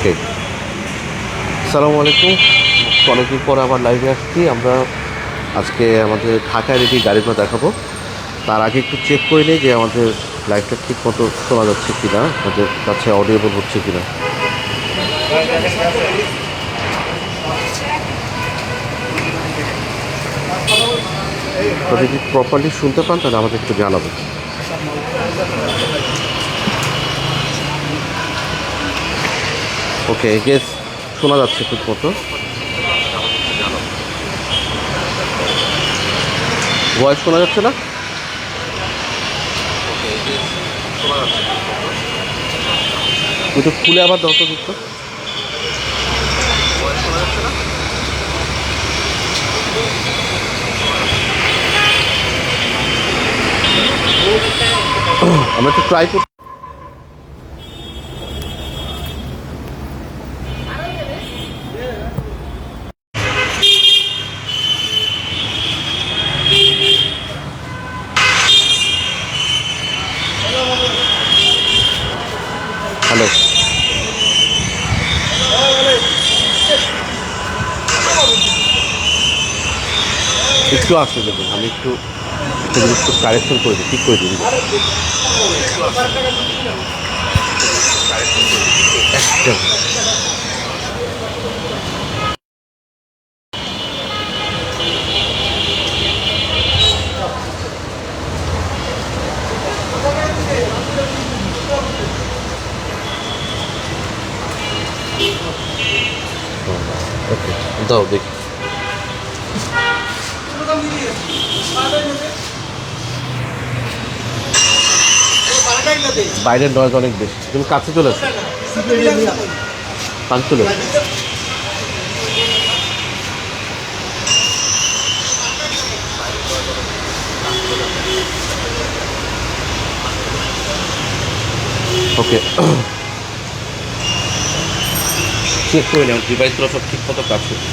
ওকে, আসসালামু আলাইকুম। অনেকদিন পর আবার লাইভে আসছি আমরা। আজকে আমাদের ঢাকায় রেডি গাড়িগুলো দেখাবো। তার আগে একটু চেক করে নিই যে আমাদের লাইভটা ঠিক মতো শোনা যাচ্ছে কিনা, আমাদের কাছে অডিয়েবল হচ্ছে কিনা। তো যদি প্রপারলি শুনতে পান তাহলে আমাদের একটু জানাবো। ওকে, গেস শোনা যাচ্ছে ঠিক মতো। ভয়েস শোনা যাচ্ছে না? একটু খুলে আবার দাও তো দিচ্ছ। আমরা একটু ট্রাই করি। হ্যালো, একটু আসলে দেখুন, আমি একটু একটা জিনিস একটু কারেকশন করে দিই, ঠিক করে দিই। একটা ওকে, দাও দেখি। বাইরের নয়েজ অনেক বেশি, তুমি কাছে চলে আসো, কাছে চলে আসো। ওকে, চেক করে নেন ডিভাইসগুলো সব ঠিক মতো কাজ করছে।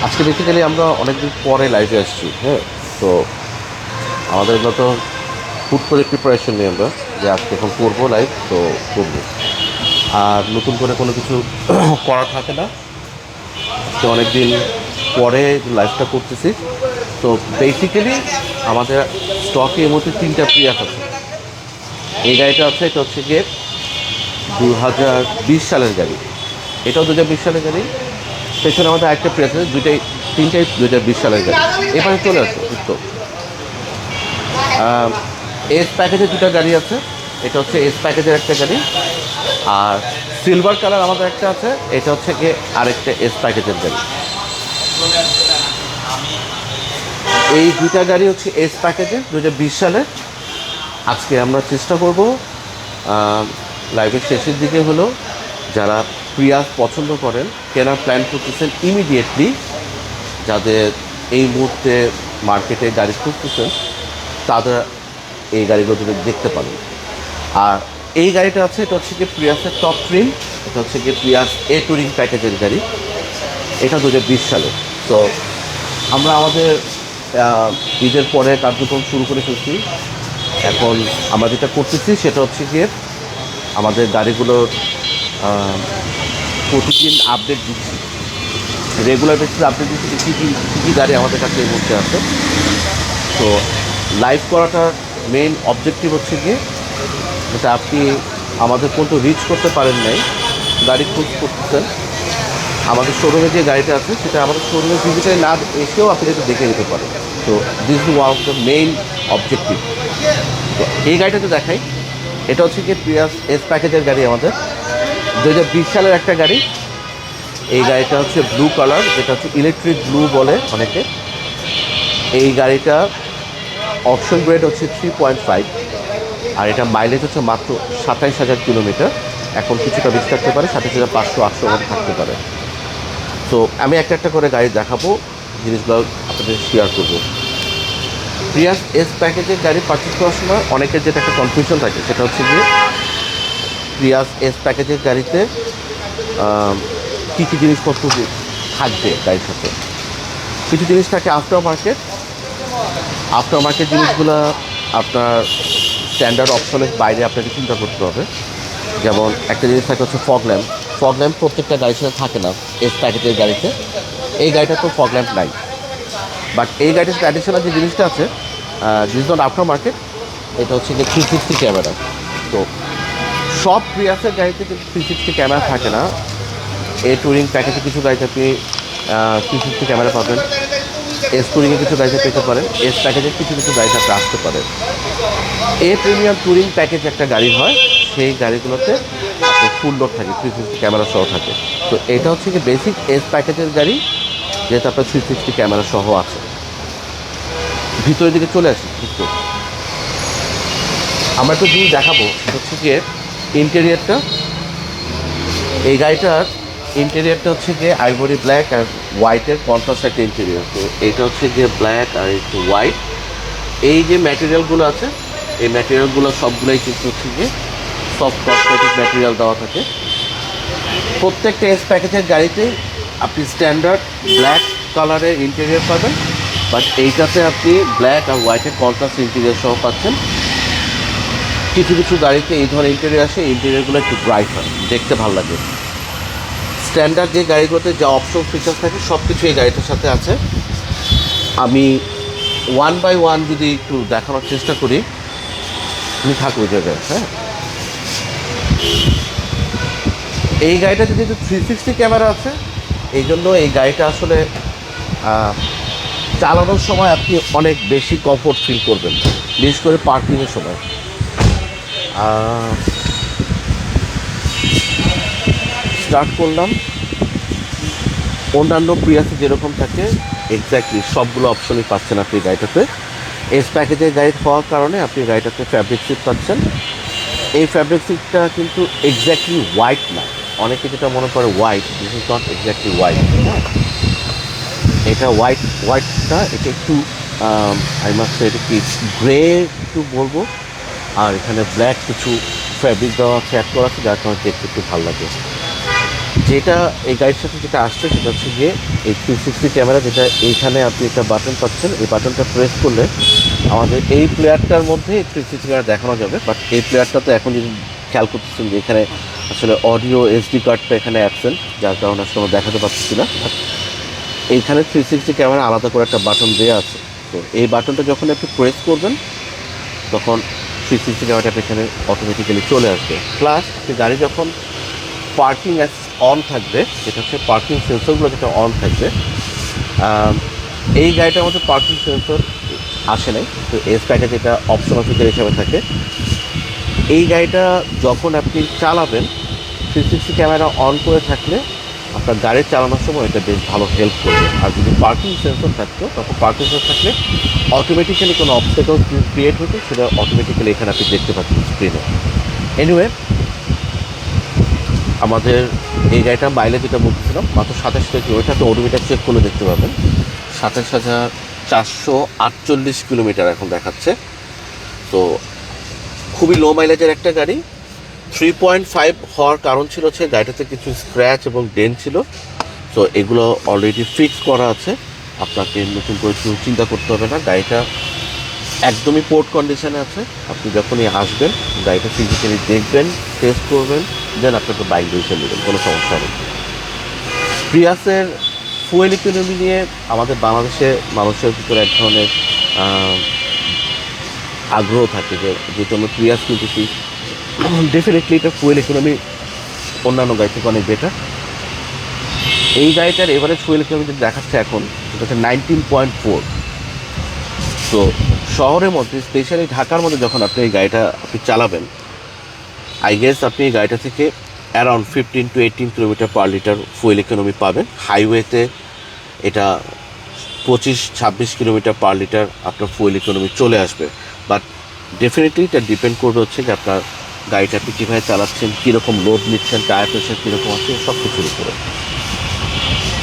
আজকে বেসিক্যালি আমরা অনেকদিন পরে লাইভে আসছি, হ্যাঁ। তো আমাদের যত হুট করে প্রিপারেশন নিই আমরা যে আজকে এখন করবো লাইভ, তো করবো। আর নতুন করে কোনো কিছু করা থাকে না, তো অনেকদিন পরে লাইভটা করতেছি। তো বেসিক্যালি আমাদের স্টকে এর মধ্যে 3টা প্রিয়াস আছে। এই গাড়িটা আছে, এটা হচ্ছে গিয়ে 2020 সালের গাড়ি। এটাও 2020 সালের গাড়ি। পেছনে আমাদের একটা প্রিয়াস আছে, তিনটাই 2020 সালের গাড়ি। এবারে চলে আসো তো। এস প্যাকেজের 2টা গাড়ি আছে। এটা হচ্ছে এস প্যাকেজের একটা গাড়ি, আর সিলভার কালার আমাদের একটা আছে, এটা হচ্ছে গিয়ে আরেকটা এস প্যাকেজের গাড়ি। এই 2টা গাড়ি হচ্ছে এস প্যাকেজের 2020 সালে। আজকে আমরা চেষ্টা করব লাইভের শেষের দিকে হলো যারা প্রিয়াস পছন্দ করেন, কেনার প্ল্যান করতেছেন ইমিডিয়েটলি, যাদের এই মুহূর্তে মার্কেটে গাড়ি খুঁজতেছেন, তারা এই গাড়িগুলো যদি দেখতে পারেন। আর এই গাড়িটা আছে, এটা হচ্ছে কি প্রিয়াসের টপ ট্রিম। এটা হচ্ছে কি প্রিয়াস এ টুরিং প্যাকেজের গাড়ি। এটা 2020 সালে। তো আমরা আমাদের ঈদের পরে কার্যক্রম শুরু করে ফেলছি। এখন আমরা যেটা করতেছি সেটা হচ্ছে গিয়ে আমাদের গাড়িগুলোর প্রতিদিন আপডেট দিচ্ছি, রেগুলার বেসিসে আপডেট দিচ্ছি যে কী কী কী গাড়ি আমাদের কাছে এই মুহূর্তে আছে। তো লাইভ করাটার মেইন অবজেক্টিভ হচ্ছে গিয়ে যেটা আপনি আমাদের পর্যন্ত রিচ করতে পারেন নাই, গাড়ি খোঁজ করতেছেন, আমাদের শোরুমে যে গাড়িটা আছে সেটা আমাদের শোরুমে ভিজিটে না এসেও আপনি যেটা দেখে নিতে পারেন। তো this is one of the main objective. তো এই গাড়িটাতে দেখাই, এটা হচ্ছে কি প্রিয়াস এস প্যাকেজের গাড়ি আমাদের, 2020 সালের একটা গাড়ি। এই গাড়িটা হচ্ছে ব্লু কালার, যেটা হচ্ছে ইলেকট্রিক ব্লু বলে অনেকে। এই গাড়িটা অপশন গ্রেড হচ্ছে 3.5, আর এটা মাইলেজ হচ্ছে মাত্র 27,000 কিলোমিটার। এখন কিছুটা বেশি থাকতে পারে, 27,500-800 মতো থাকতে পারে। তো আমি একটা একটা করে গাড়ি দেখাবো, জিনিসগুলো আপনাদের শেয়ার করবো। প্রিয়াস এস প্যাকেজের গাড়ি পারচেস করার সময় অনেকের যেটা একটা কনফিউশন থাকে সেটা হচ্ছে গিয়ে প্রিয়াস এস প্যাকেজের গাড়িতে কী কী জিনিসপত্র থাকবে গাড়ির সাথে। কিছু জিনিস থাকে আফটার মার্কেট। আফটার মার্কেট জিনিসগুলো আপনার স্ট্যান্ডার্ড অপশনের বাইরে আপনাকে চিন্তা করতে হবে। যেমন একটা জিনিস থাকে হচ্ছে ফগ ল্যাম্প প্রত্যেকটা গাড়ির সাথে থাকে না এস প্যাকেটের গাড়িতে। এই গাড়িটা তো ফগ ল্যাম্প নাই, বাট এই গাড়িটার ট্র্যাডিশনাল যে জিনিসটা আছে, দিস নট আফটার মার্কেট, এটা হচ্ছে যে 360 ক্যামেরা। তো সব প্রিয়াসের গাড়িতে কিন্তু 360 ক্যামেরা থাকে না। এ টুরিং প্যাকেজে কিছু গাড়িতে আপনি 360 ক্যামেরা পাবেন, এস টুরিংয়ে কিছু গাড়িতে পেতে পারেন, এস প্যাকেজে কিছু কিছু গাড়িতে আপনি আসতে পারেন। এ প্রিমিয়াম টুরিং প্যাকেজ একটা গাড়ি হয়, সেই গাড়িগুলোতে আপনার ফুল লোড থাকে, 360 ক্যামেরা সহ থাকে। তো এটা হচ্ছে কি বেসিক এস প্যাকেজের গাড়ি, যেহেতু আপনার 360 ক্যামেরা সহ আছে। ভিতরের দিকে চলে আসি একটু, আমরা একটু জিনিস দেখাবো, হচ্ছে গিয়ে ইন্টেরিয়ারটা। এই গাড়িটার ইন্টেরিয়ারটা হচ্ছে গিয়ে আইভরি ব্ল্যাক আর হোয়াইটের কন্ট্রাস্ট একটা ইন্টেরিয়ার। তো এটা হচ্ছে গিয়ে ব্ল্যাক আর একটু হোয়াইট। এই যে ম্যাটেরিয়ালগুলো আছে, এই ম্যাটেরিয়ালগুলো সবগুলোই কিন্তু হচ্ছে গিয়ে সফট কসমেটিক ম্যাটেরিয়াল দেওয়া থাকে। প্রত্যেকটা এস প্যাকেজের গাড়িতেই আপনি স্ট্যান্ডার্ড ব্ল্যাক কালারের ইন্টেরিয়ার পাবেন, বাট এইটাতে আপনি ব্ল্যাক আর হোয়াইটের কন্ট্রাস্ট ইন্টেরিয়ার সহ পাচ্ছেন। কিছু কিছু গাড়িতে এই ধরনের ইন্টেরিয়ার আসে, ইন্টেরিয়ারগুলো একটু ব্রাইট হয়, দেখতে ভালো লাগে। স্ট্যান্ডার্ড যে গাড়িগুলোতে যা অপশন ফিচার্স থাকে সব কিছু এই গাড়িটার সাথে আছে। আমি ওয়ান বাই ওয়ান যদি একটু দেখানোর চেষ্টা করি, আমি থাকবো ওই জায়গায়। হ্যাঁ, এই গাড়িটা যদি 360 ক্যামেরা আছে, এই জন্য এই গাড়িটা আসলে চালানোর সময় আপনি অনেক বেশি কমফোর্ট ফিল করবেন, বিশেষ করে পার্কিংয়ের সময়। স্টার্ট করলাম, অন্যান্য প্রিয়াসে যেরকম থাকে এক্স্যাক্টলি সবগুলো অপশনই পাচ্ছেন আপনি গাড়িটাতে। এস প্যাকেজের গাড়ি হওয়ার কারণে আপনি গাড়িটাতে ফ্যাব্রিক সিট পাচ্ছেন। এই ফ্যাব্রিক সিটটা কিন্তু এক্স্যাক্টলি হোয়াইট না, অনেকে যেটা মনে করে white, this is not exactly white. এটা হোয়াইটটা এটা একটু আই মাস্ট সে এটা কি গ্রে একটু বলবো, আর এখানে ব্ল্যাক কিছু ফ্যাব্রিক দেওয়া আছে, অ্যাড করা আছে, যার কারণে দেখতে একটু ভালো লাগে। যেটা এই গাড়ির সাথে যেটা আসছে সেটা হচ্ছে গিয়ে এই 360 ক্যামেরা, যেটা এইখানে আপনি একটা বাটন পাচ্ছেন। এই বাটনটা প্রেস করলে আমাদের এই প্লেয়ারটার মধ্যে 360 ক্যামেরা দেখানো যাবে। বাট এই প্লেয়ারটা তো এখন যদি খেয়াল করতেছেন যে এখানে আসলে অডিও এসডি কার্ডটা এখানে অ্যাবসেন্ট, যার কারণে আসলে আমরা দেখাতে পারছি না। এইখানে 360 ক্যামেরা আলাদা করে একটা বাটন দেওয়া আছে। তো এই বাটনটা যখন আপনি প্রেস করবেন তখন 360 ক্যামেরাটা এখানে অটোমেটিক্যালি চলে আসবে। প্লাস আপনি গাড়ি যখন পার্কিং অন থাকবে, যেটা হচ্ছে পার্কিং সেন্সরগুলো যেটা অন থাকবে, এই গাড়িটার মধ্যে পার্কিং সেন্সর আসে নাই, তো এস প্যাকেজ এটা অপশনাল ফিচার হিসাবে থাকে। এই গাড়িটা যখন আপনি চালাবেন 360 ক্যামেরা অন করে থাকলে আপনার গাড়ি চালানোর সময় এটা বেশ ভালো হেল্প করবে। আর যদি পার্কিং সেন্সর থাকতো, তখন পার্কিং সেন্সর থাকলে অটোমেটিক্যালি কোনো অবস্টেকল ক্রিয়েট হতো, সেটা অটোমেটিক্যালি এখানে আপনি দেখতে পাচ্ছেন স্ক্রিনে। এনিওয়ে, আমাদের এই গাড়িটা মাইলেজ যেটা বলতেছিলাম মাত্র 27,000 কিলোমিটার, তো ওডোমিটার চেক করলে দেখতে পাবেন 27,448 কিলোমিটার এখন দেখাচ্ছে। তো খুবই লো মাইলেজের একটা গাড়ি। 3.5 হওয়ার কারণ ছিল হচ্ছে গাড়িটাতে কিছু স্ক্র্যাচ এবং ডেন্ট ছিল, তো এগুলো অলরেডি ফিক্স করা আছে, আপনাকে নতুন করে কিছু চিন্তা করতে হবে না। গাড়িটা একদমই পোর্ট কন্ডিশনে আছে। আপনি যখনই আসবেন গাড়িটা ফিজিক্যালি দেখবেন, টেস্ট করবেন, দেন আপনাকে বাইক ডিসিশন নেবেন, কোনো সমস্যা নেই। প্রিয়াসের ফুয়েল ইকোনমি নিয়ে আমাদের বাংলাদেশে মানুষের ভিতরে এক ধরনের আগ্রহ থাকে, যে যেহেতু আমরা প্রিয়াস কিনতেছি, ডেফিনেটলি এটা ফুয়েল ইকোনমি অন্যান্য গাড়ি থেকে অনেক বেটার। এই গাড়িটার এভারেজ ফুয়েল ইকোনমি যেটা দেখাচ্ছে এখন, সেটা হচ্ছে 19.4। তো শহরের মধ্যে, স্পেশালি ঢাকার মধ্যে যখন আপনি এই গাড়িটা আপনি চালাবেন, আই গেস আপনি এই গাড়িটা থেকে around 15 to 18 kilometre per litre fuel economy পাবেন। হাইওয়েতে এটা 25-26 কিলোমিটার পার লিটার আপনার ফুয়েল ইকোনমি চলে আসবে। বাট ডেফিনেটলি এটা ডিপেন্ড করবে হচ্ছে যে আপনার গাড়িটা আপনি কীভাবে চালাচ্ছেন, কীরকম লোড নিচ্ছেন, টায়ার প্রেশার কীরকম আছে, সব কিছুর উপরে।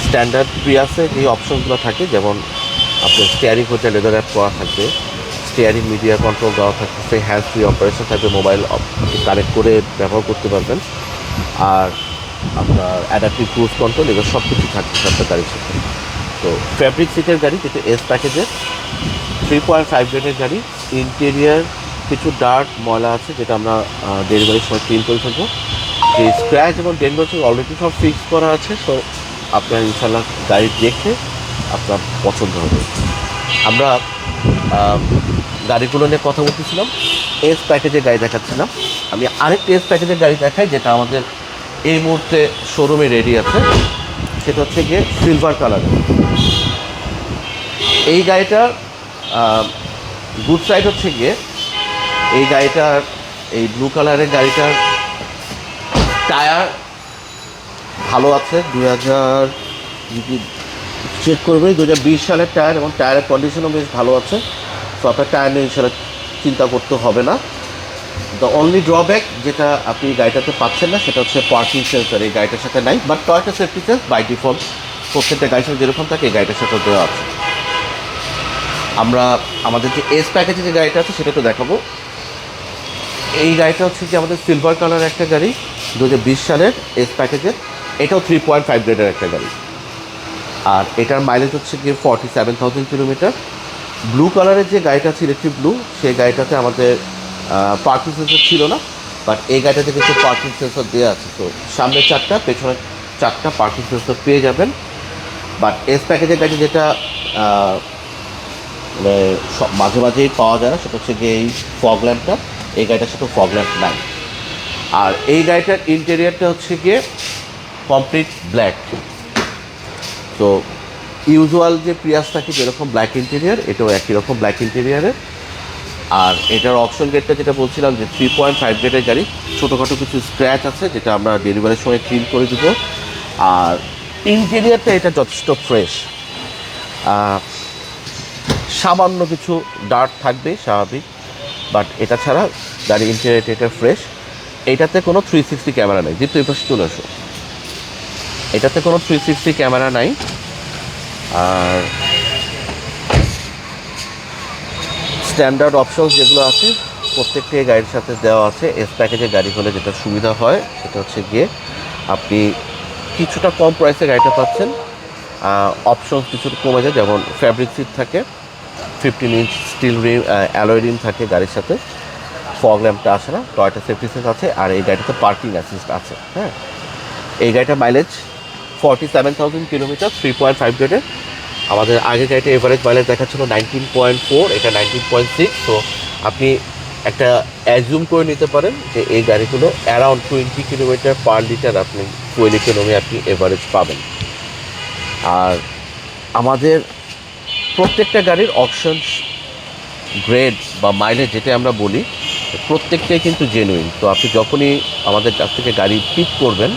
স্ট্যান্ডার্ড প্রিয়াসে যে অপশনগুলো থাকে, যেমন আপনার স্টিয়ারিং হচ্ছে লেদার অ্যাপ করা থাকবে, স্টিয়ারিং মিডিয়া কন্ট্রোল দেওয়া থাকতেছে, হ্যান্ড ফ্রি অপারেশন থাকবে, মোবাইল কানেক্ট করে ব্যবহার করতে পারবেন, আর আপনার অ্যাডাপটিভ ক্রুজ কন্ট্রোল, এগুলো সব কিছু থাকতেছে আপনার গাড়ির সাথে। তো ফ্যাব্রিক সিটের গাড়ি, যেটা এস প্যাকেজের 3.5 গ্রেডের গাড়ি, ইন্টেরিয়ার কিছু ডার্ট ময়লা আছে যেটা আমরা ডেলিভারির সময় ক্লিন করে থাকবো। যে স্ক্র্যাচ এবং ডেন্ট অলরেডি সব ফিক্স করা আছে, সো আপনার ইনশাল্লাহ গাড়ি দেখে আপনার পছন্দ হবে। আমরা গাড়িগুলো নিয়ে কথা বলতেছিলাম, এস প্যাকেজের গাড়ি দেখাচ্ছিলাম। আমি আরেকটা এস প্যাকেজের গাড়ি দেখাই যেটা আমাদের এই মুহূর্তে শোরুমে রেডি আছে, সেটা হচ্ছে গিয়ে সিলভার কালারের। এই গাড়িটার গুড সাইড হচ্ছে গিয়ে এই গাড়িটার, এই ব্লু কালারের গাড়িটার টায়ার ভালো আছে। 2000 যদি চেক করবে 2020 সালের টায়ার, এবং টায়ারের কন্ডিশনও বেশ ভালো আছে। সো আপনার টায়ার নিয়ে ইনশাল্লাহ চিন্তা করতে হবে না। দ্য অনলি ড্রব্যাক যেটা আপনি গাড়িটাতে পাচ্ছেন না সেটা হচ্ছে পার্কিং সেন্সার। এই গাড়িটার সাথে নাই, but Toyota safety sense by default প্রত্যেকটা গাড়ির সাথে যেরকম থাকে এই গাড়িটার সাথে দেওয়া আছে। আমরা আমাদের যে এস প্যাকেজে যে গাড়িটা আছে সেটা একটু দেখাবো। এই গাড়িটা হচ্ছে কি আমাদের সিলভার কালার একটা গাড়ি, 2020 সালের এস প্যাকেজের। এটাও 3.5 গ্রেডের একটা গাড়ি, আর এটার মাইলেজ হচ্ছে গিয়ে 47,000 কিলোমিটার। ব্লু কালারের যে গাড়িটা আছে ইলেকট্রিক ব্লু, সেই গাড়িটাতে আমাদের পার্কিং সেন্সর ছিল না, বাট এই গাড়িটাতে কিন্তু পার্কিং সেন্সর দেওয়া আছে। তো সামনে 4টা, পেছনে 4টা পার্কিং সেন্সর পেয়ে যাবেন। বাট এস প্যাকেজের গাড়ি যেটা মানে মাঝে মাঝেই পাওয়া যায় না, সেটা হচ্ছে গিয়ে এই ফগ ল্যাম্পটা। এই গাড়িটার সাথে ফগ ল্যাম্প নাই। আর এই গাড়িটার ইন্টেরিয়ারটা হচ্ছে গিয়ে কমপ্লিট ব্ল্যাক। তো ইউজুয়াল যে প্রিয়াস থাকে যেরকম ব্ল্যাক ইন্টেরিয়ার, এটাও একই রকম ব্ল্যাক ইন্টেরিয়ারের। আর এটার অপশন গেটটা যেটা বলছিলাম যে 3.5 গ্রেডের গাড়ি, ছোটোখাটো কিছু স্ক্র্যাচ আছে যেটা আমরা ডেলিভারির সময় ক্লিন করে দেবো। আর ইন্টেরিয়ারটা এটা যথেষ্ট ফ্রেশ, সামান্য কিছু ডার্ট থাকবে স্বাভাবিক, বাট এটা ছাড়া গাড়ি ইন্টেরিয়ারটা এটা ফ্রেশ। এটাতে কোনো 360 ক্যামেরা নেই, যেহেতু এই পাশে চলে আসো, এটাতে কোনো 360 ক্যামেরা নাই। আর স্ট্যান্ডার্ড অপশনস যেগুলো আছে প্রত্যেকটি গাড়ির সাথে দেওয়া আছে। এস প্যাকেজের গাড়ি হলে যেটা সুবিধা হয় সেটা হচ্ছে গিয়ে আপনি কিছুটা কম প্রাইসে গাড়িটা পাচ্ছেন। অপশনস কিছুটা কমে যায়, যেমন ফ্যাব্রিক সিট থাকে, 15 ইঞ্চ স্টিল রিম অ্যালয় রিম থাকে গাড়ির সাথে, ফগ ল্যাম্পটা আসে না, টয়োটা সেফটি সেন্স আছে, আর এই গাড়িতে পার্কিং অ্যাসিস্ট আছে। হ্যাঁ, এই গাড়িটার মাইলেজ 47,000 কিলোমিটার, 3.5 গ্রেডের। আমাদের আগে গাড়িটা এভারেজ মাইলেজ দেখাচ্ছিল 19.4, এটা 19.6। তো আপনি একটা অ্যাজিউম করে নিতে পারেন যে এই গাড়িগুলো অ্যারাউন্ড 20 কিলোমিটার পার লিটার আপনি ফুয়েল ইকোনমি আপনি এভারেজ পাবেন। আর আমাদের প্রত্যেকটা গাড়ির অপশন গ্রেড বা মাইলেজ যেটা আমরা বলি, প্রত্যেকটাই কিন্তু জেনুইন। তো আপনি যখনই আমাদের কাছ থেকে গাড়ি পিক করবেন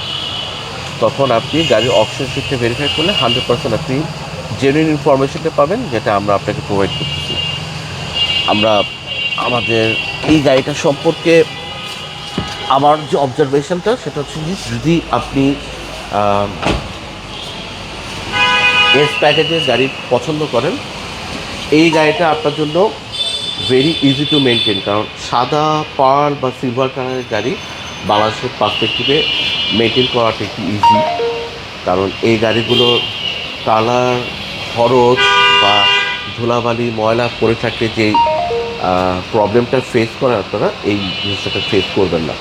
তখন আপনি গাড়ির অপশন শিটটা ভেরিফাই করলে 100% আপনি জেনুইন ইনফরমেশনটা পাবেন, যেটা আমরা আপনাকে প্রোভাইড করতেছি। আমরা আমাদের এই গাড়িটা সম্পর্কে আমার যে অবজারভেশনটা সেটা হচ্ছে যদি আপনি এস প্যাকেজের গাড়ি পছন্দ করেন, এই গাড়িটা আপনার জন্য ভেরি ইজি টু মেনটেন। কারণ সাদা পার্ল বা সিলভার কালারের গাড়ি বাংলাদেশের পার্সপেক্টিভে মেনটেন করাটা একটু ইজি, কারণ এই গাড়িগুলোর কালার, খরচ বা ধুলাবালি ময়লা পড়ে থাকলে যে প্রবলেমটা ফেস করেন আপনারা, এই জিনিসটা ফেস করবেন না।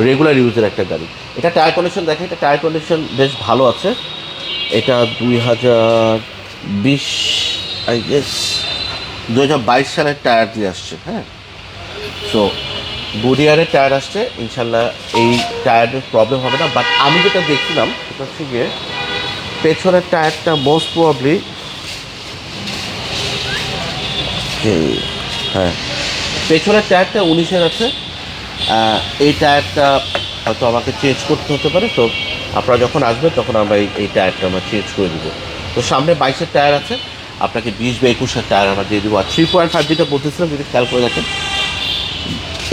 রেগুলার ইউজের একটা গাড়ি। এটা টায়ার কন্ডিশন দেখে, এটা টায়ার কন্ডিশন বেশ ভালো আছে। এটা 2020 আই গেস 2022 সালের টায়ার দিয়ে আসছে। হ্যাঁ, সো গুড ইয়ারের টায়ার আসছে, ইনশাল্লাহ এই টায়ারের প্রবলেম হবে না। বাট আমি যেটা দেখছিলাম সেটা হচ্ছে গিয়ে পেছনের টায়ারটা মোস্ট প্রবাবলি, হ্যাঁ পেছনের টায়ারটা 19-এর আছে। এই টায়ারটা হয়তো আমাকে চেঞ্জ করতে হতে পারে। তো আপনারা যখন আসবেন তখন আমরা এই টায়ারটা আমরা চেঞ্জ করে দেবো। তো সামনে 22-এর টায়ার আছে, আপনাকে 20 বা 21-এর টায়ার আমরা দিয়ে দেবো। আর 3.5 যেটা বলতেছিলাম, যদি খেয়াল করে দেখেন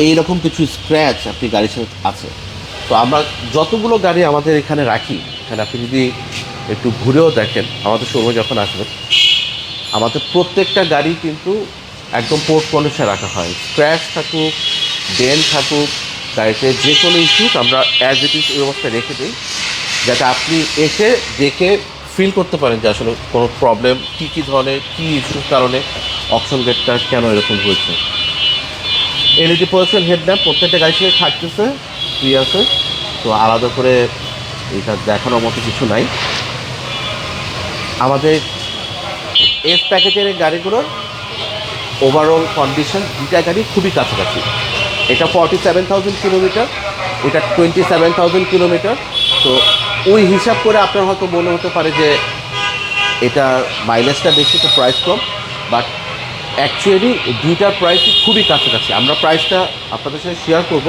এইরকম কিছু স্ক্র্যাচ আপনি গাড়ির সাথে আছে। তো আমরা যতগুলো গাড়ি আমাদের এখানে রাখি, এখানে আপনি যদি একটু ঘুরেও দেখেন আমাদের শোরুমে যখন আসবেন, আমাদের প্রত্যেকটা গাড়ি কিন্তু একদম পোর্ট কন্ডিশনে রাখা হয়। স্ক্র্যাচ থাকুক, ডেন্ট থাকুক, গাড়িতে যে কোনো ইস্যুস আমরা অ্যাজ ইট ইজ এই অবস্থায় রেখে দিই, যাতে আপনি এসে দেখে ফিল করতে পারেন যে আসলে কোনো প্রবলেম কী কী ধরনের, কী ইস্যুর কারণে অপশন গেটটা কেন এরকম হয়েছে। এলইডি পজিশন হেডল্যাম্প প্রত্যেকটা গাড়ির সাথে থাকতেছে প্রিয়াসে। তো আলাদা করে এটা দেখানোর মতো কিছু নাই। আমাদের এস প্যাকেজের এই গাড়িগুলোর ওভারঅল কন্ডিশন দুইটা গাড়ি খুবই কাছাকাছি। এটা 47,000 কিলোমিটার, এটা 27,000 কিলোমিটার। তো ওই হিসাব করে আপনার হয়তো মনে হতে পারে যে এটা মাইলেজটা বেশি, তো প্রাইস কম, বাট অ্যাকচুয়ালি দুইটার প্রাইসই খুবই কাছাকাছি। আমরা প্রাইসটা আপনাদের সাথে শেয়ার করব,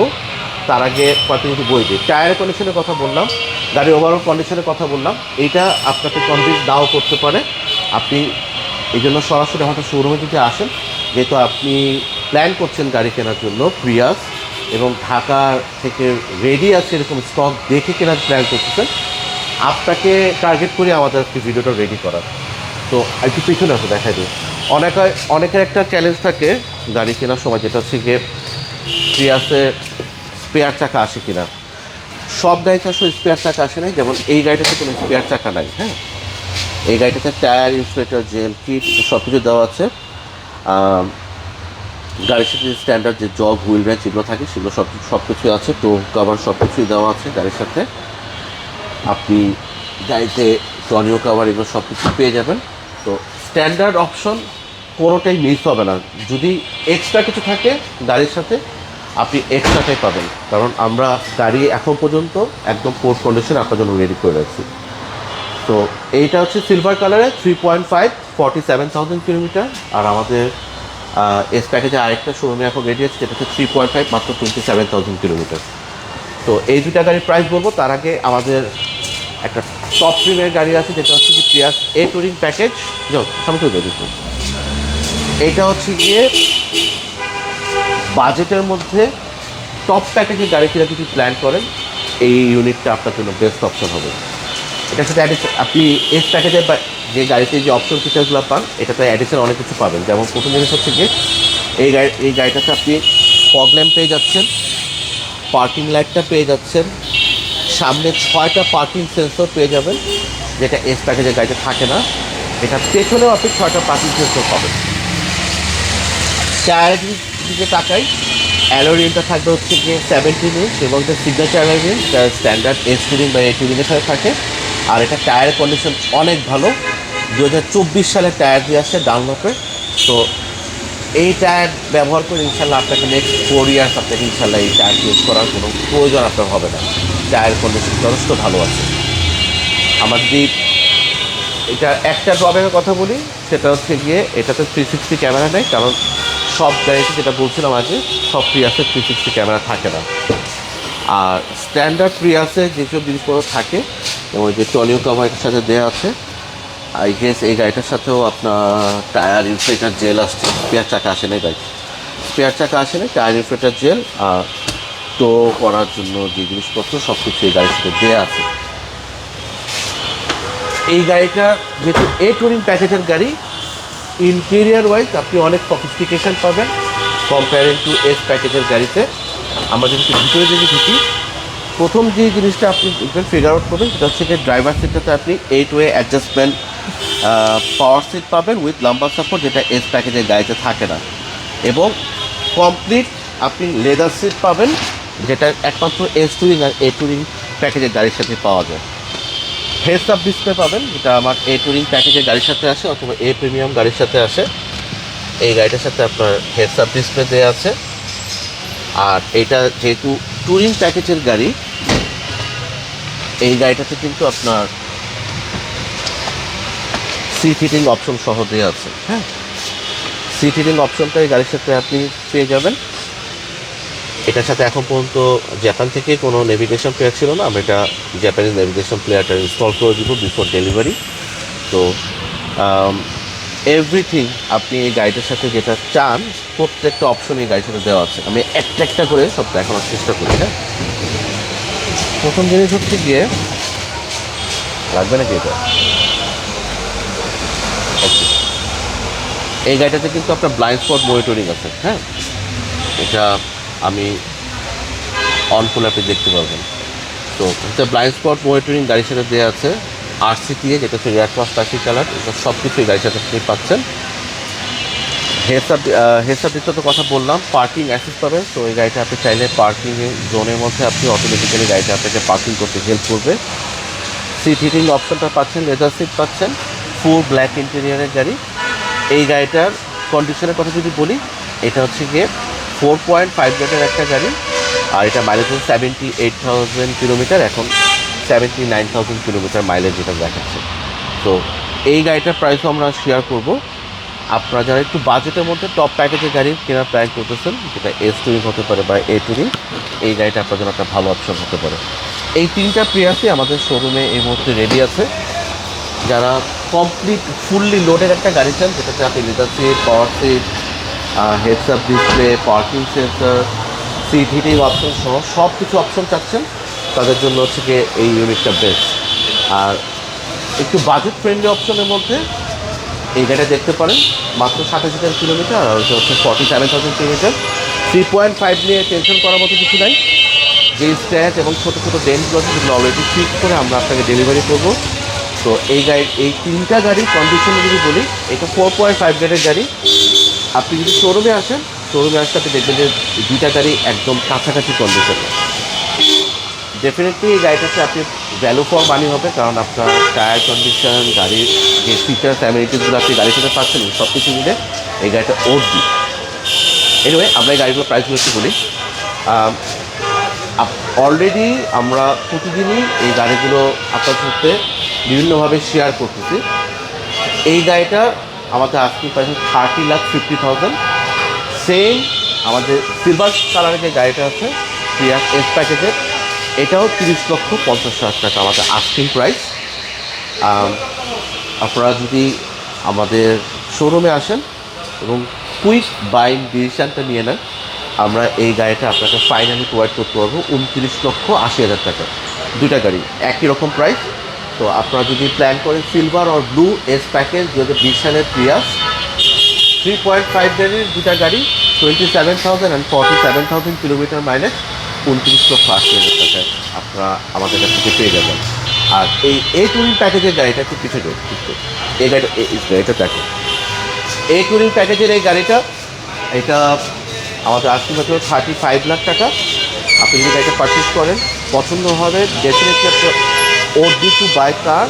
তার আগে কয়েকটা যদি বই দিই। টায়ার কন্ডিশনের কথা বললাম, গাড়ির ওভারঅল কন্ডিশনের কথা বললাম, এইটা আপনাকে কনভিন্স নাও করতে পারে। আপনি এই জন্য সরাসরি আমাদের শোরুমে যদি আসেন, যেহেতু আপনি প্ল্যান করছেন গাড়ি কেনার জন্য প্রিয়াস, এবং ঢাকা থেকে রেডি আছে এরকম স্টক দেখে কেনার প্ল্যান করতেছেন, আপনাকে টার্গেট করে আমাদের একটি ভিডিওটা রেডি করার। তো একটু পিছনে আছে দেখাই দিই। অনেকের একটা চ্যালেঞ্জ থাকে গাড়ি কেনার সময়, যেটা হচ্ছে গিয়ে প্রিয়াসে স্পেয়ার চাকা আসে কিনা। সব গাড়িতে আসলে স্পেয়ার চাকা আসে নাই, যেমন এই গাড়িটাতে কোনো স্পেয়ার চাকা নাই। হ্যাঁ, এই গাড়িটাতে টায়ার, ইনসুলেটর, জেল কিট সব কিছু দেওয়া আছে। গাড়ির সাথে স্ট্যান্ডার্ড যে জগ, হুইল রেঞ্চ এগুলো থাকে সেগুলো সব কিছুই আছে। তো কভার সব কিছুই দেওয়া আছে গাড়ির সাথে। আপনি গাড়িতে টনিও কভার এগুলো সব কিছু পেয়ে যাবেন। তো স্ট্যান্ডার্ড অপশন কোনোটাই মিস হবে না। যদি এক্সট্রা কিছু থাকে গাড়ির সাথে, আপনি এক্সট্রাটাই পাবেন, কারণ আমরা গাড়ি এখন পর্যন্ত একদম পোর্ট কন্ডিশন আপনার জন্য রেডি করে রাখছি। তো এইটা হচ্ছে সিলভার কালারে 3.5, 47,000 কিলোমিটার। আর আমাদের এস প্যাকেজে আরেকটা শোরুমে এখন রেডি আছে, যেটা হচ্ছে 3.5, মাত্র 27,000 কিলোমিটার। তো এই দুটা গাড়ির প্রাইস বলবো, তার আগে আমাদের একটা টপ প্রিমিয়ার গাড়ি আছে, যেটা হচ্ছে কি প্রিয়াস এ টুরিং প্যাকেজ। সামনে দেখুন, এইটা হচ্ছে গিয়ে বাজেটের মধ্যে টপ প্যাকেজের গাড়ি কিনা যদি প্ল্যান করেন, এই ইউনিটটা আপনার জন্য বেস্ট অপশন হবে। এটার সাথে আপনি এস প্যাকেজের যে গাড়িতে যে অপশন ফিচারগুলো পান, এটাতে অ্যাডিশনাল অনেক কিছু পাবেন। যেমন প্রথম জিনিস হচ্ছে গিয়ে এই গাড়িটাতে আপনি ফগ ল্যাম্প পেয়ে যাচ্ছেন, পার্কিং লাইটটা পেয়ে যাচ্ছেন, সামনে 6টা পার্কিং সেন্সর পেয়ে যাবেন, যেটা এস প্যাকেজের গাড়িতে থাকে না। এটা পেছনেও আপনি 6টা পার্কিং সেন্সর পাবেন। টায়ারের দিকে তাকাই, অ্যালোরিনটা থাকবে হচ্ছে গিয়ে 17 ইঞ্চ, এবং এটা সিগনেচার অ্যালোরিন, যা স্ট্যান্ডার্ড এস টুরিং বা এ টুরিংয়ের সাথে থাকে। আর এটা টায়ারের কন্ডিশন অনেক ভালো, 2024 সালের টায়ার দিয়ে আসছে ডানলপের। তো এই টায়ার ব্যবহার করে ইনশাল্লাহ আপনাকে নেক্সট 4 ইয়ার্স আপনাকে ইনশাল্লাহ এই টায়ার ইউজ করার কোনো প্রয়োজন আপনার হবে না। টায়ার কন্ডিশন যথেষ্ট ভালো আছে। আমার যদি এটা একটা ড্রব্যাকের কথা বলি, সেটা হচ্ছে গিয়ে এটাতে 360 ক্যামেরা নেই, কারণ সব গাড়িতে, যেটা বলছিলাম আগে, সব প্রিয়াসে 360 ক্যামেরা থাকে না। আর স্ট্যান্ডার্ড প্রিয়াসে যেসব জিনিসপত্র থাকে, যেমন যে টনিও কভারের সাথে দেওয়া আছে, আই গেস এই গাড়িটার সাথেও আপনার টায়ার ইনফ্লেটার জেল আসছে। স্পেয়ার চাকা আসে না গাড়ি, স্পেয়ার চাকা আসে না, টায়ার ইনফ্লেটার জেল আর টো করার জন্য যে জিনিসপত্র সব কিছু এই গাড়ির সাথে দেওয়া আছে। এই গাড়িটা যেহেতু এ টুরিং প্যাকেজের গাড়ি, ইন্টেরিয়ার ওয়াইজ আপনি অনেক সফিস্টিকেশন পাবেন কম্পেয়ারিং টু এস প্যাকেজের গাড়িতে। আমরা যদি ভিতরে যদি ঢুকি, প্রথম যে জিনিসটা আপনি ফিগার আউট করবেন, সেটা হচ্ছে যে ড্রাইভার সিটটাতে আপনি 8 ওয়ে অ্যাডজাস্টমেন্ট পাওয়ার সিট পাবেন উইথ লাম্বার সাপোর্ট, যেটা এস প্যাকেজের গাড়িতে থাকে না। এবং কমপ্লিট আপনি লেদার সিট পাবেন, যেটা একমাত্র এস টুরিং আর এ টুরিং প্যাকেজের গাড়ির সাথে পাওয়া যায়। হেডস আপ ডিসপ্লে পাবেন, যেটা আমার এ টুরিং প্যাকেজের গাড়ির সাথে আসে অথবা এ প্রিমিয়াম গাড়ির সাথে আসে। এই গাড়িটার সাথে আপনার হেডস আপ ডিসপ্লে দেওয়া আছে। আর এটা যেহেতু টুরিং প্যাকেজের গাড়ি, এই গাড়িটাতে কিন্তু আপনার সিট হিটিং অপশন সহ দেওয়া আছে। হ্যাঁ, সিট হিটিং অপশনটা এই গাড়ির সাথে আপনি পেয়ে যাবেন। এটার সাথে এখন পর্যন্ত জাপান থেকে কোনো নেভিগেশন প্লেয়ার ছিল না, আমরা এটা জাপানিজ নেভিগেশন প্লেয়ারটা ইনস্টল করে দিব বিফোর ডেলিভারি। তো এভরিথিং আপনি এই গাড়িটার সাথে যেটা চান, প্রত্যেকটা অপশন এই গাড়ির সাথে দেওয়া আছে। আমি একটা একটা করে সব দেখানোর চেষ্টা করি। হ্যাঁ, প্রথম জিনিস হচ্ছে গিয়ে, লাগবে নাকি এটা? এই গাড়িটাতে কিন্তু আপনার ব্লাইন্ড স্পট মনিটরিং আছে। হ্যাঁ, এটা আমি অন করলে আপনি দেখতে পাবেন। তো এটা ব্লাইন্ড স্পট মনিটরিং গাড়ির সাথে দেওয়া আছে। RCTA, যেটা হচ্ছে রেয়ার ক্রস ট্রাফিক কালার, এটা সব কিছু এই গাড়ির সাথে আপনি পাচ্ছেন। হেডসআপ ডিসপ্লে তো কথা বললাম, পার্কিং অ্যাসিস্ট পাবেন। তো এই গাড়িটা আপনি চাইলে পার্কিং জোনের মধ্যে আপনি অটোমেটিক্যালি গাড়িটা আপনাকে পার্কিং করতে হেল্প করবে। সিট হিটিং অপশনটা পাচ্ছেন, লেদার সিট পাচ্ছেন, ফুল ব্ল্যাক ইন্টেরিয়ারের গাড়ি। এই গাড়িটার কন্ডিশনের কথা যদি বলি, এটা হচ্ছে গিয়ে 4.5 লিটার একটা গাড়ি, আর এটা মাইলেজ হচ্ছে 78,000 কিলোমিটার, এখন 79,000 কিলোমিটার মাইলেজ যেটা দেখাচ্ছে। তো এই গাড়িটার প্রাইসও আমরা শেয়ার করব। আপনারা যারা একটু বাজেটের মধ্যে টপ প্যাকেজের গাড়ি কেনার প্ল্যান করতেছেন, যেটা এস টুরিং হতে পারে বা এ টুরিং, এই গাড়িটা আপনার জন্য একটা ভালো অপশন হতে পারে। এই তিনটা প্রিয়াসই আমাদের শোরুমে এই মুহূর্তে রেডি আছে। যারা কমপ্লিট ফুললি লোডের একটা গাড়ি চান, যেটাতে আপনি leather seat, power seat, heads up display, parking sensor, seat heating option সহ সব কিছু অপশন চাচ্ছেন, তাদের জন্য হচ্ছে গিয়ে এই ইউনিটটা বেস্ট। আর একটু বাজেট ফ্রেন্ডলি অপশনের মধ্যে এই গাড়িটা দেখতে পারেন, মাত্র 27,000 কিলোমিটার, আর ওটা হচ্ছে 47,000 কিলোমিটার। 3.5 নিয়ে টেনশন করার মতো কিছু নাই। যে স্ক্র্যাচ এবং ছোটো ছোটো ডেন্টগুলো আছে সেগুলো অলরেডি ফিক্স করে আমরা আপনাকে ডেলিভারি করবো। তো এই তিনটা গাড়ির কন্ডিশন যদি বলি, এটা 4.5 গ্রেডের গাড়ি। আপনি যদি শোরুমে আসেন, শোরুমে আসলে আপনি দেখবেন যে দুইটা গাড়ি একদম কাছাকাছি কন্ডিশন। ডেফিনেটলি এই গাড়িটাতে আপনি ভ্যালু ফর মানি হবে, কারণ আপনার টায়ার কন্ডিশন, গাড়ির যে ফিচার্স অ্যামিনিটিসগুলো আপনি গাড়ির সাথে পাচ্ছেন, সব কিছু মিলে এই গাড়িটা ওঠবে। এনিওয়ে, আমরা এই গাড়িগুলোর প্রাইসগুলো একটু বলি। অলরেডি আমরা প্রতিদিনই এই গাড়িগুলো আপনার সাথে বিভিন্নভাবে শেয়ার করতেছি। এই গাড়িটা আমাদের আজকে প্রাইস 30,50,000। সেম আমাদের সিলভার কালারের যে গাড়িটা আছে প্রিয়াস এস প্যাকেজের, এটাও 30,50,000 টাকা আমাদের আস্কিং প্রাইস। আপনারা যদি আমাদের শোরুমে আসেন এবং কুইক বাইং ডিসিশানটা নিয়ে নেন, আমরা এই গাড়িটা আপনাকে ফাইনালি প্রোভাইড করতে পারবো 29,80,000 টাকা। দুইটা গাড়ি একই রকম প্রাইস। তো আপনারা যদি প্ল্যান করেন সিলভার আর ব্লু এস প্যাকেজ 2020 সালের প্রিয়াস 3.5 গাড়ির দুটা গাড়ি, 27,000 অ্যান্ড 47,000 কিলোমিটার মাইলেজ, 29,80,000 টাকায় আপনারা আমাদের কাছ থেকে পেয়ে যাবেন। আর এই টুরিং প্যাকেজের গাড়িটা একটু পিছিয়ে যাবে, এই গাড়িটা দেখো, এই টুরিং প্যাকেজের এই গাড়িটা, এটা আমাদের আজকে মাত্র 35 লাখ টাকা। আপনি যদি গাড়িটা পারচেস করেন, পছন্দ হবে, ডেফিনেটলি একটা ওডি টু বাই কার।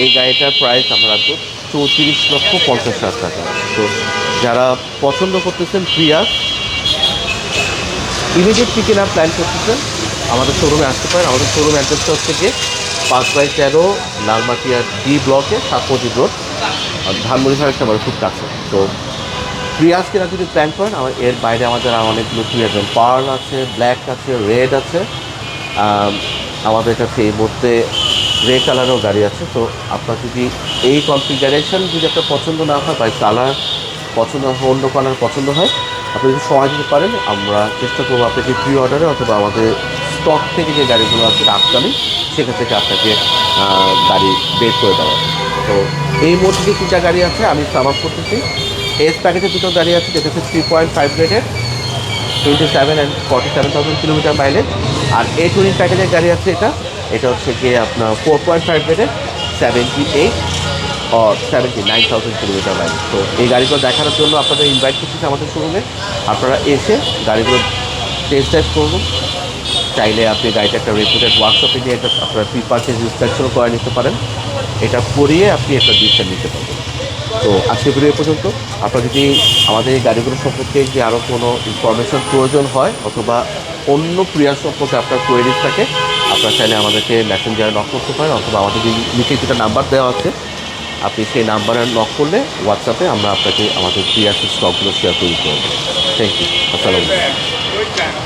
এই গাড়িটার প্রাইস আমরা রাখবো 34,50,000 টাকা। তো যারা পছন্দ করতেছেন প্রিয়াস, ইমিডিয়েটলি কেনার প্ল্যান করতেছেন, আমাদের শোরুমে আসতে পারেন। আমাদের শোরুম অ্যাড্রেসটা হচ্ছে গিয়ে 5/13 লালমাটিয়া ডি ব্লকে, 7 রোড, ধানমন্ডি ফার্মের আমার খুব কাছে। তো প্রিয়াস কেনা যদি প্ল্যান করেন, আমার এর বাইরে আমাদের আর অনেকগুলো প্রিয়াস, পার্ল আছে, ব্ল্যাক আছে, রেড আছে, আমাদের কাছে এই মুহূর্তে গ্রে কালারও গাড়ি আছে। তো আপনার যদি এই কনফিগারেশন যদি আপনার পছন্দ না হয় বা কালার পছন্দ হয়, অন্য কালার পছন্দ হয়, আপনি যদি সময় দিতে পারেন, আমরা চেষ্টা করবো আপনাকে প্রি অর্ডারে অথবা আমাদের স্টক থেকে যে গাড়িগুলো আছে আপকামিং, সেখান থেকে আপনাকে গাড়ি বের করে দেওয়া। তো এই মুহূর্তে যে তিনটা গাড়ি আছে আমি সামাপ করতেছি। এস প্যাকেজের দুটো গাড়ি আছে, যেটা হচ্ছে 3.5 গ্রেডের, 27 অ্যান্ড 47,000 কিলোমিটার মাইলেজ। আর এ টুরিং প্যাকেজের গাড়ি আছে, এটা হচ্ছে গিয়ে আপনার 4.5 গ্রেডের, 78 or 79,000 কিলোমিটার মাইলেজ। তো এই গাড়িগুলো দেখানোর জন্য আপনাদের ইনভাইট করতেছি আমাদের শোরুমে। আপনারা এসে গাড়িগুলো টেস্ট ড্রাইভ করুন। চাইলে আপনি গাড়িটা একটা রেপুটেড ওয়ার্কশপে নিয়ে এটা আপনার প্রি পারচেজ ইন্সপেকশনও করে নিতে পারেন। এটা করিয়ে আপনি একটা ডিসিশন নিতে পারবেন। তো আজকে ভিডিও পর্যন্ত। আপনার যদি আমাদের এই গাড়িগুলো সম্পর্কে যে আরও কোনো ইনফরমেশন প্রয়োজন হয় অথবা অন্য প্রিয়াস সম্পর্কে আপনার কোয়েরিজ থাকে, আপনার চাইলে আমাদেরকে মেসেঞ্জারে নক করতে পারেন, অথবা আমাদের যে নিচে যেটা নাম্বার দেওয়া আছে আপনি সেই নাম্বারে নক করলে হোয়াটসঅ্যাপে আমরা আপনাকে আমাদের প্রিয়াসের স্টকগুলো শেয়ার করে দিতে পারবো। Thank you. আসসালামু আলাইকুম।